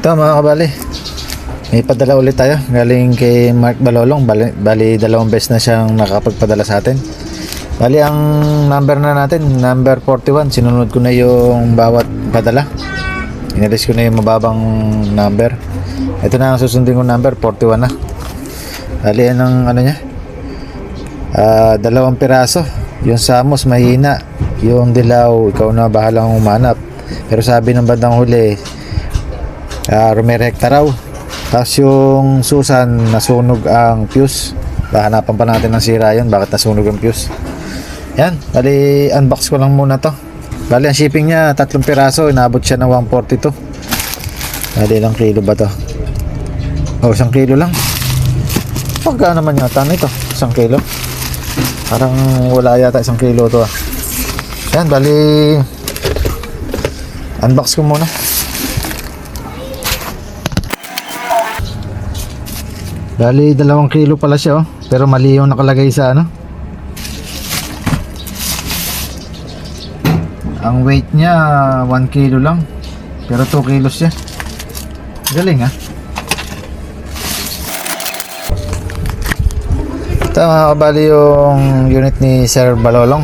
Ito mga kabali, may padala ulit tayo galing kay Mark Balolong. Bali dalawang beses na siyang nakapagpadala sa atin. Bali ang number na natin, number 41. Sinunod ko na yung bawat padala. Inalis ko na yung mababang number. Ito na ang susundin kong number, 41 na. Bali yan ang ano niya, dalawang piraso. Yung Samos mahina, yung dilaw ikaw na bahalang umanap. Pero sabi ng bandang huli, rumirekta raw. Tapos yung Susan, nasunog ang fuse. Hanapan pa natin ng sira yun, bakit nasunog ang fuse. Yan, bali unbox ko lang muna to. Bali ang shipping niya 3 piraso, inabot siya ng 142. Bali ilang kilo ba to? 1 kilo lang. Pagka naman yata nito, 1 kilo. Parang wala yata 1 kilo to. Yan, bali unbox ko muna. Bali 2 kilo pala siya pero mali yung nakalagay sa ano. Ang weight niya 1 kilo lang, pero 2 kilos siya. Galing Ito mga kabali yung unit ni Sir Balolong,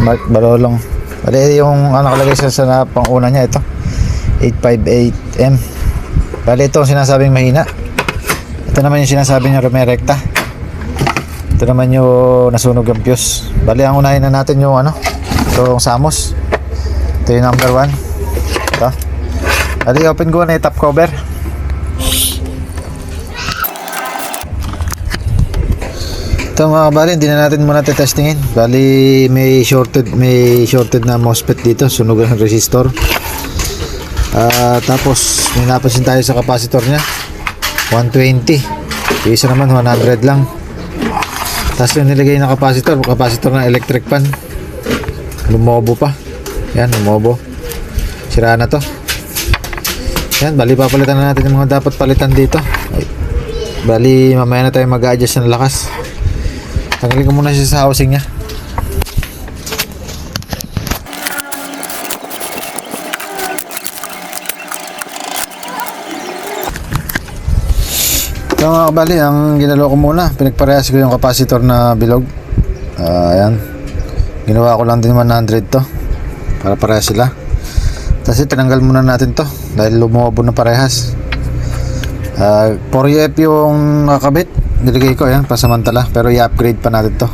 Mark Balolong. Bali yung nakalagay sa pang-una niya, ito 858M. Bali ito ang sinasabing mahina. Ito naman yung sinasabi niya rumirekta. Ito naman yung nasunog ang fuse. Bali ang unahin na natin yung itong Samos. Ito yung number 1. Ito. Bali open ko na yung top cover. Ito mga kabali, hindi na natin muna testingin. Bali may shorted na MOSFET dito, sunog ang resistor. Tapos may napansin tayo sa capacitor niya, 120. Yung isa naman 100 lang. Tapos yung nilagay na capacitor ng electric pan, lumobo pa. Yan, lumobo. Sira na to. Yan, bali papalitan na natin yung mga dapat palitan dito. Bali mamaya na tayo mag-adjust ng lakas. Tanggalin ko muna siya sa housing niya. Ito mga kabali, ang ginalo ko muna, pinagparehas ko yung capacitor na bilog. Ayan, ginawa ko lang din 100 to para parehas sila. Tapos tinanggal muna natin to dahil lumobo na parehas. 4UF yung nakakabit, nilagay ko yan pasamantala, pero i-upgrade pa natin to.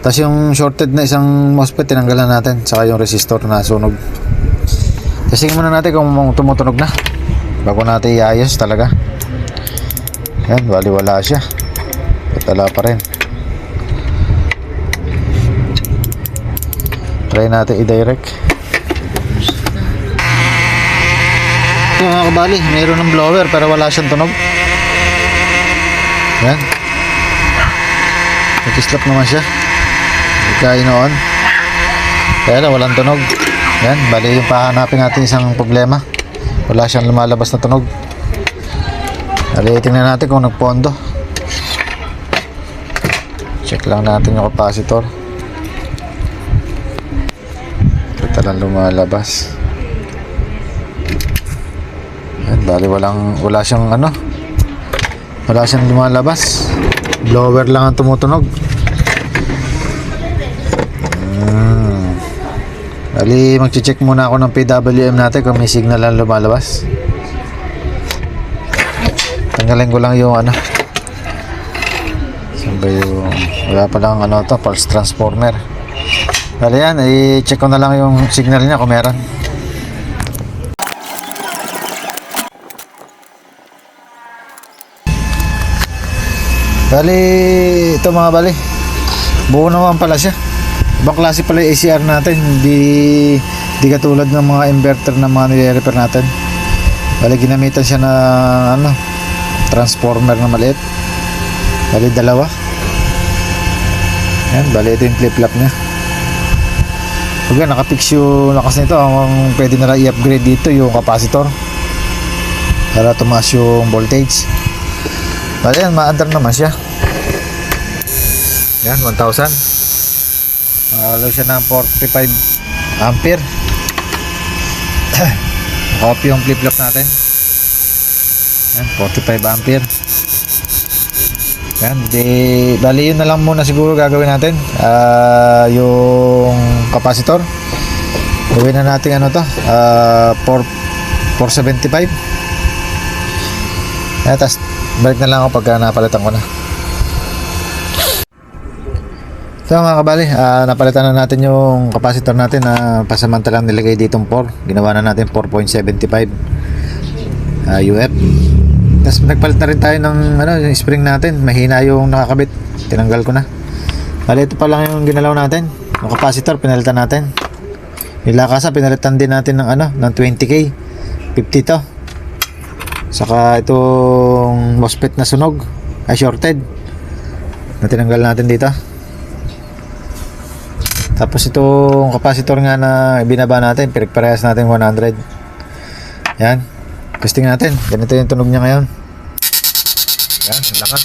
Tapos yung shorted na isang MOSFET tinanggalan natin, saka yung resistor na sunog. Testingin muna natin kung tumutunog na bago natin iayos talaga. Yan, bali wala siya. Patala pa rin. Try natin i-direct. Ito mga kabali, mayroon ng blower pero wala siyang tunog. Yan. Nag-slap naman siya. Ikain on. Kaya na walang tunog. Yan, bali yung pahanapin natin isang problema. Wala siyang lumalabas na tunog. Tingnan natin kung nagpondo. Check lang natin yung capacitor. Ito lang lumalabas. Yan, bali wala siyang wala siyang lumalabas. Blower lang ang tumutunog. Bali magche-check muna ako ng PWM natin kung may signal lang lumalabas. Tanggalin ko lang yung sabi yung wala pa lang pulse transformer. Bali yan, i-check ko na lang yung signal niya kung meron. Bali ito mga bali, buo naman pala siya. Ibang klase pala yung ACR natin, hindi katulad ng mga inverter na mga nire-repair natin. Bali ginamitan siya ng transformer na maliit. Bali 2. Yan, bali ito yung flip-flop nya. Pag nakapix yung lakas nito, ang pwede na lang i-upgrade dito yung capacitor para tumaas yung voltage. Bali yan, ma-under naman siya. Yan, 1,000. Makakalaw siya ng 45 ampere. Copy yung flip-flop natin. Yan, 45 ampere. Yan, bali yun na lang muna siguro gagawin natin. Yung capacitor. Gawin na natin ano to, 475. Yan, tapos balik na lang ako pagka napalitan ko na. So mga kabali, napalitan na natin yung capacitor natin na pasamantalang nilagay ditong 4. Ginawa na natin 4.75 UF. Tapos nagpalit na rin tayo ng yung spring natin. Mahina yung nakakabit. Tinanggal ko na. Bali, ito pa lang yung ginalaw natin. Yung capacitor, pinalitan natin. Yung lakasa, pinalitan din natin ng 20K. 50 to. Saka itong MOSFET na sunog. Shorted. Na tinanggal natin dito. Tapos itong capacitor nga na binaba natin. Pinagparehas natin 100. Yan. Testing natin. Ganito yung tunog niya ngayon. Yan, lakas.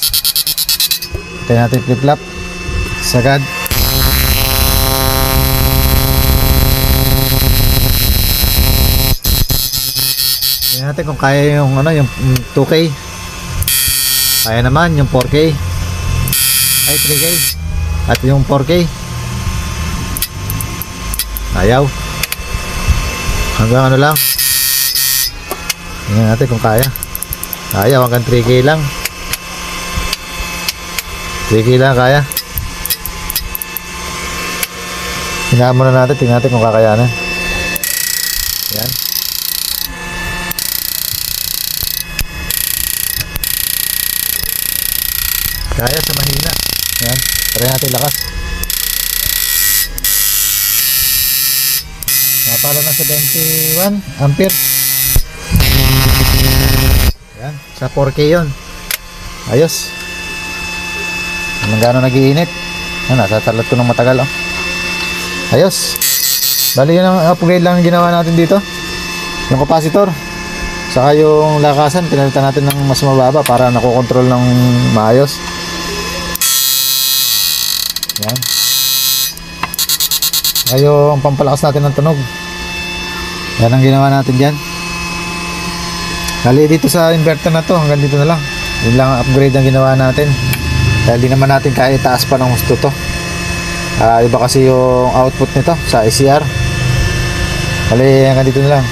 Ito natin flip-flop. Sagad. Tingnan natin kung kaya yung yung 2K. Kaya naman yung 4K. Ay 3K. At yung 4K. Ayaw. Hanggang lang. Tingnan natin kung kaya. Ayaw, hanggang 3K lang. 3K lang kaya. Hinaan muna natin. Tingnan natin kung kakayanin. Yan. Kaya sa mahina. Yan. Try natin lakas. Napalo na sa 21 ampere. Yan, sa 4K yun. Ayos. Hanggang gano'n nag-iinit. Yan, nasasalat ko ng matagal. Ayos. Bali yun ang upgrade lang ginawa natin dito. Yung capacitor. Saka yung lakasan, pinalitan natin ng mas mababa para nakokontrol ng maayos. Yan. Saka yung pampalakas natin ng tunog. Yan ang ginawa natin dyan. Dali dito sa inverter na to, hanggang dito na lang. Yun lang ang upgrade ang ginawa natin. Dahil di naman natin kaya itaas pa ng gusto to. Iba kasi yung output nito sa ICR. Dali hanggang dito na lang.